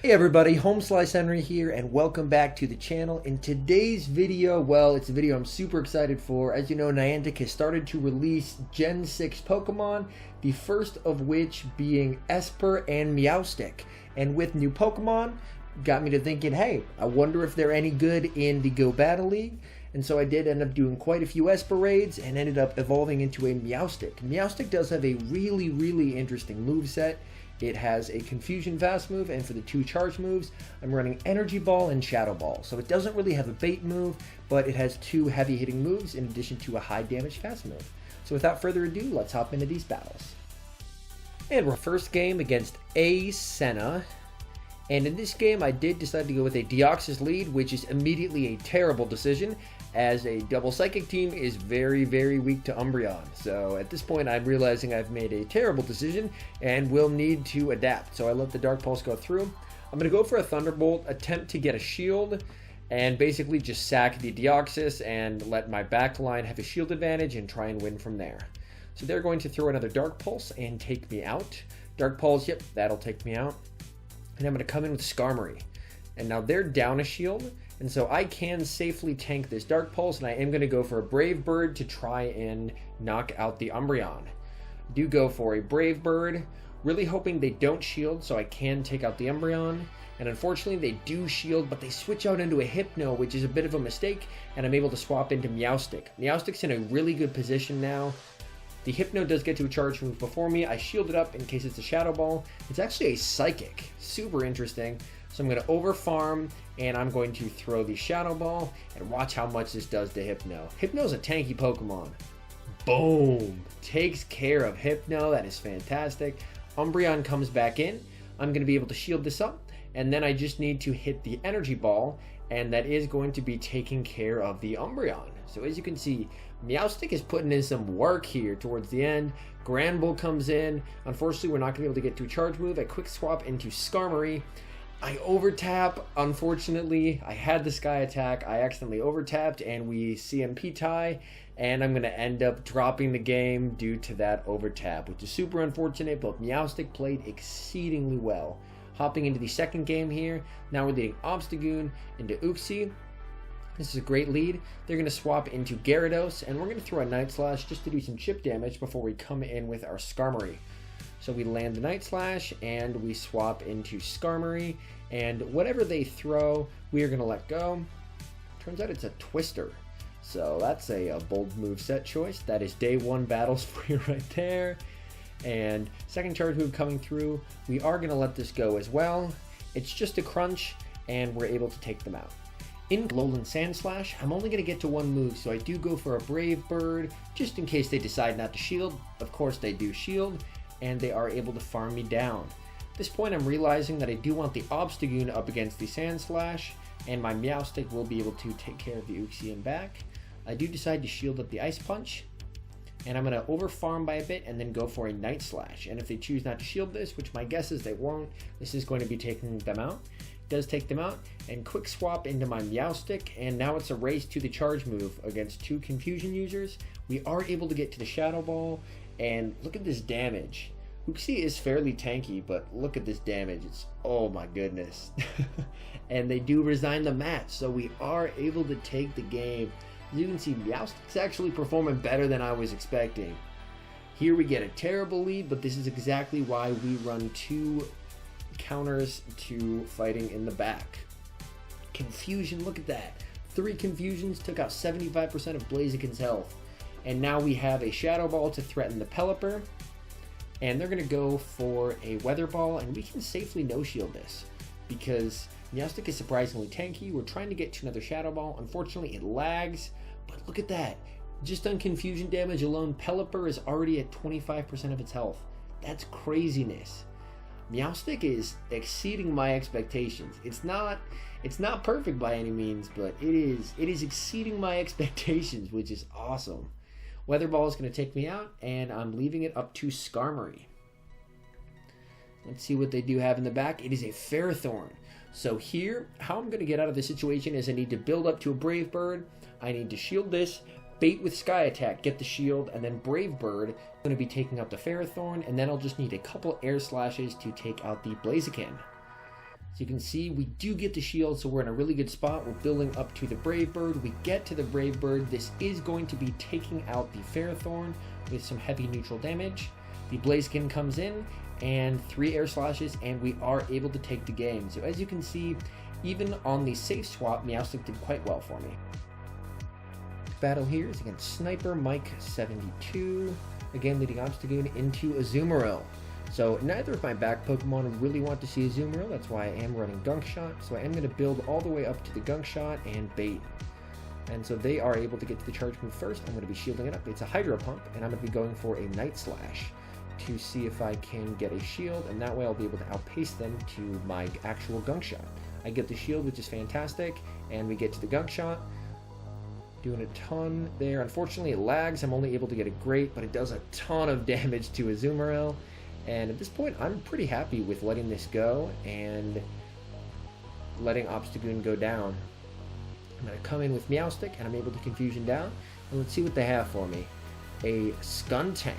Hey everybody, HomeSliceHenry here, and welcome back to the channel. In today's video, well, it's a video I'm super excited for. As you know, Niantic has started to release Gen 6 Pokemon, the first of which being Esper and Meowstic. And with new Pokemon, got me to thinking, hey, I wonder if they're any good in the Go Battle League. And so I did end up doing quite a few Esper raids and ended up evolving into a Meowstic. Meowstic does have a really interesting moveset. It has a Confusion Fast move, and for the two charge moves, I'm running Energy Ball and Shadow Ball. So it doesn't really have a bait move, but it has two heavy hitting moves in addition to a high damage fast move. So without further ado, let's hop into these battles. And our first game against A Senna. And in this game, I did decide to go with a Deoxys lead, which is immediately a terrible decision, as a double psychic team is very weak to Umbreon. So at this point, I'm realizing I've made a terrible decision and will need to adapt. So I let the Dark Pulse go through. I'm going to go for a Thunderbolt, attempt to get a shield, and basically just sack the Deoxys and let my back line have a shield advantage and try and win from there. So they're going to throw another Dark Pulse and take me out. Dark Pulse, yep, that'll take me out. And I'm going to come in with Skarmory. And now they're down a shield, and so I can safely tank this Dark Pulse, and I am going to go for a Brave Bird to try and knock out the Umbreon. I do go for a Brave Bird, really hoping they don't shield so I can take out the Umbreon. And unfortunately they do shield, but they switch out into a Hypno, which is a bit of a mistake, and I'm able to swap into Meowstic. Meowstic's in a really good position now. The Hypno does get to a charge move before me. I shield it up in case it's a Shadow Ball. It's actually a Psychic. Super interesting. So I'm going to over farm, and I'm going to throw the Shadow Ball, and watch how much this does to Hypno. Hypno's a tanky Pokemon. Boom! Takes care of Hypno. That is fantastic. Umbreon comes back in. I'm going to be able to shield this up, and then I just need to hit the Energy Ball, and that is going to be taking care of the Umbreon. So as you can see, Meowstic is putting in some work here towards the end. Granbull comes in. Unfortunately, we're not going to be able to get to a charge move. I quick swap into Skarmory. I overtap. Unfortunately, I had the Sky Attack. I accidentally overtapped, and we CMP tie, and I'm going to end up dropping the game due to that overtap, which is super unfortunate, but Meowstic played exceedingly well. Hopping into the second game here, now we're leading Obstagoon into Uxie. This is a great lead. They're going to swap into Gyarados, and we're going to throw a Night Slash just to do some chip damage before we come in with our Skarmory. So we land the Night Slash, and we swap into Skarmory, and whatever they throw, we are going to let go. Turns out it's a Twister. So that's a bold move set choice. That is day one battles for you right there. And second charge move coming through. We are going to let this go as well. It's just a crunch, and we're able to take them out. In Lowland Sandslash, I'm only going to get to one move, so I do go for a Brave Bird, just in case they decide not to shield. Of course they do shield, and they are able to farm me down. At this point, I'm realizing that I do want the Obstagoon up against the Sandslash, and my Meowstic will be able to take care of the Uxie and back. I do decide to shield up the Ice Punch, and I'm going to over farm by a bit and then go for a Night Slash. And if they choose not to shield this, which my guess is they won't, this is going to be taking them out. Does take them out, and quick swap into my Meowstic, and now it's a race to the charge move against two Confusion users. We are able to get to the Shadow Ball, and look at this damage. Uxie is fairly tanky, but look at this damage. It's, oh my goodness. And they do resign the match, so we are able to take the game. As you can see, Meowstic's actually performing better than I was expecting. Here we get a terrible lead, but this is exactly why we run two counters to fighting in the back. Confusion, look at that. 3 Confusions took out 75% of Blaziken's health. And now we have a Shadow Ball to threaten the Pelipper. And they're going to go for a Weather Ball, and we can safely no-shield this, because Meowstic is surprisingly tanky. We're trying to get to another Shadow Ball. Unfortunately, it lags, but look at that. Just on Confusion damage alone, Pelipper is already at 25% of its health. That's craziness. Meowstic is exceeding my expectations. It's not perfect by any means, but it is exceeding my expectations, which is awesome. Weather Ball is going to take me out, and I'm leaving it up to Skarmory. Let's see what they do have in the back. It is a Ferrothorn. So here, how I'm going to get out of this situation is I need to build up to a Brave Bird. I need to shield this, bait with Sky Attack, get the shield, and then Brave Bird. I'm going to be taking out the Ferrothorn, and then I'll just need a couple Air Slashes to take out the Blaziken. So you can see we do get the shield, so we're in a really good spot. We're building up to the Brave Bird. We get to the Brave Bird. This is going to be taking out the Ferrothorn with some heavy neutral damage. The Blaziken comes in, and 3 air slashes, and we are able to take the game. So as you can see, even on the safe swap, Meowstic did quite well for me. Battle here is against Sniper Mike 72, again leading Obstagoon into Azumarill. So neither of my back Pokemon really want to see Azumarill, that's why I am running Gunk Shot. So I am going to build all the way up to the Gunk Shot and Bait. And so they are able to get to the charge move first. I'm going to be shielding it up. It's a Hydro Pump, and I'm going to be going for a Night Slash to see if I can get a shield, and that way I'll be able to outpace them to my actual Gunk Shot. I get the shield, which is fantastic, and we get to the Gunk Shot. Doing a ton there. Unfortunately, it lags. I'm only able to get a Great, but it does a ton of damage to Azumarill. And at this point, I'm pretty happy with letting this go and letting Obstagoon go down. I'm going to come in with Meowstic, and I'm able to Confusion down. And let's see what they have for me. A Skuntank.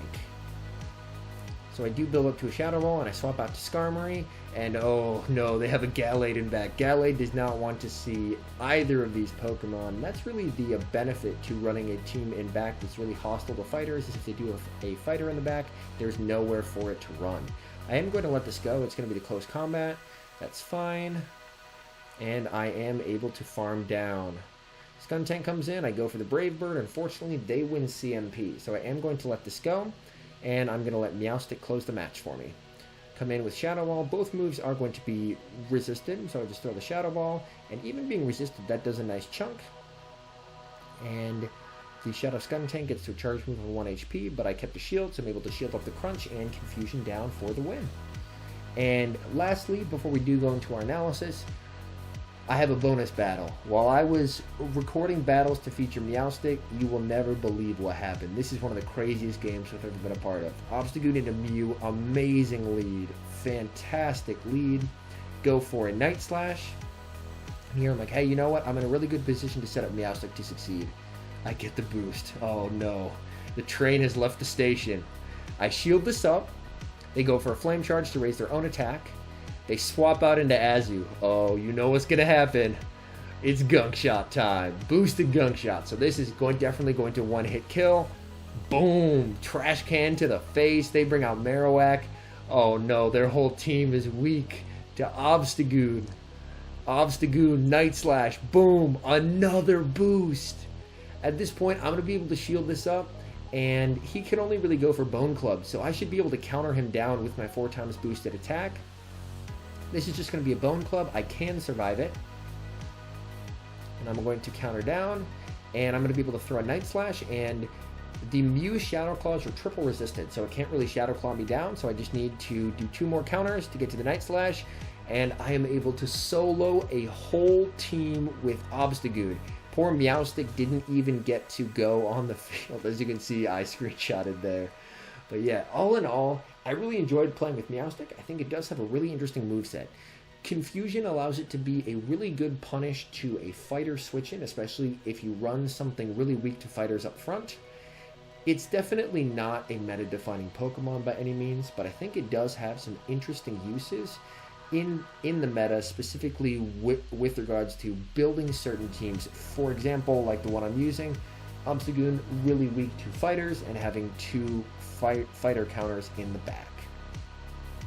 So I do build up to a Shadow Ball, and I swap out to Skarmory, and oh no, they have a Gallade in back. Gallade does not want to see either of these Pokemon. That's really the benefit to running a team in back that's really hostile to fighters, is if they do have a fighter in the back, there's nowhere for it to run. I am going to let this go. It's going to be the close combat. That's fine. And I am able to farm down. Skuntank comes in, I go for the Brave Bird. Unfortunately, they win CMP, so I am going to let this go. And I'm going to let Meowstic close the match for me. Come in with Shadow Ball. Both moves are going to be resisted, so I just throw the Shadow Ball. And even being resisted, that does a nice chunk. And the Shadow Skuntank gets to a charge move of 1 HP, but I kept the shield, so I'm able to shield off the Crunch and Confusion down for the win. And lastly, before we do go into our analysis, I have a bonus battle. While I was recording battles to feature Meowstic, you will never believe what happened. This is one of the craziest games I've ever been a part of. Obstagoon into Mew, amazing lead. Fantastic lead. Go for a Night Slash. And here I'm like, hey, you know what? I'm in a really good position to set up Meowstic to succeed. I get the boost. Oh no. The train has left the station. I shield this up. They go for a Flame Charge to raise their own attack. They swap out into Azu. Oh, you know what's going to happen. It's Gunk Shot time. Boosted Gunk Shot. So this is definitely going to one-hit kill. Boom. Trash can to the face. They bring out Marowak. Oh no, their whole team is weak to Obstagoon. Obstagoon, Night Slash. Boom. Another boost. At this point, I'm going to be able to shield this up. And he can only really go for Bone Club. So I should be able to counter him down with my 4 times boosted attack. This is just going to be a Bone Club. I can survive it. And I'm going to counter down. And I'm going to be able to throw a Night Slash. And the Mew Shadow Claws are triple resisted, so it can't really Shadow Claw me down. So I just need to do 2 more counters to get to the Night Slash. And I am able to solo a whole team with Obstagoon. Poor Meowstic didn't even get to go on the field. As you can see, I screenshotted there. But yeah, all in all, I really enjoyed playing with Meowstic. I think it does have a really interesting moveset. Confusion allows it to be a really good punish to a fighter switch-in, especially if you run something really weak to fighters up front. It's definitely not a meta-defining Pokemon by any means, but I think it does have some interesting uses in the meta, specifically with regards to building certain teams. For example, like the one I'm using, Obstagoon really weak to fighters and having 2 fighter counters in the back.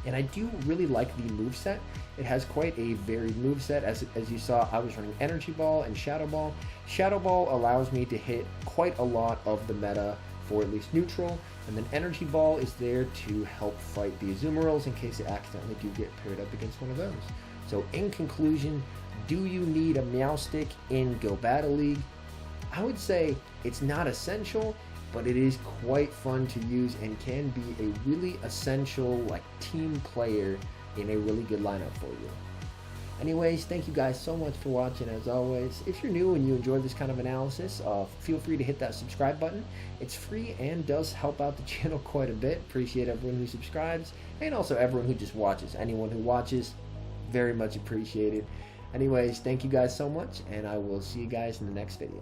And I do really like the moveset. It has quite a varied moveset. As you saw, I was running Energy Ball and Shadow Ball. Shadow Ball allows me to hit quite a lot of the meta for at least neutral, and then Energy Ball is there to help fight the Azumarills in case they accidentally do get paired up against one of those. So in conclusion, do you need a Meowstic in Go Battle League? I would say it's not essential, but it is quite fun to use and can be a really essential team player in a really good lineup for you. Anyways, thank you guys so much for watching. As always, if you're new and you enjoy this kind of analysis, feel free to hit that subscribe button. It's free and does help out the channel quite a bit. Appreciate everyone who subscribes and also everyone who just watches. Anyone who watches, very much appreciated. Anyways, thank you guys so much, and I will see you guys in the next video.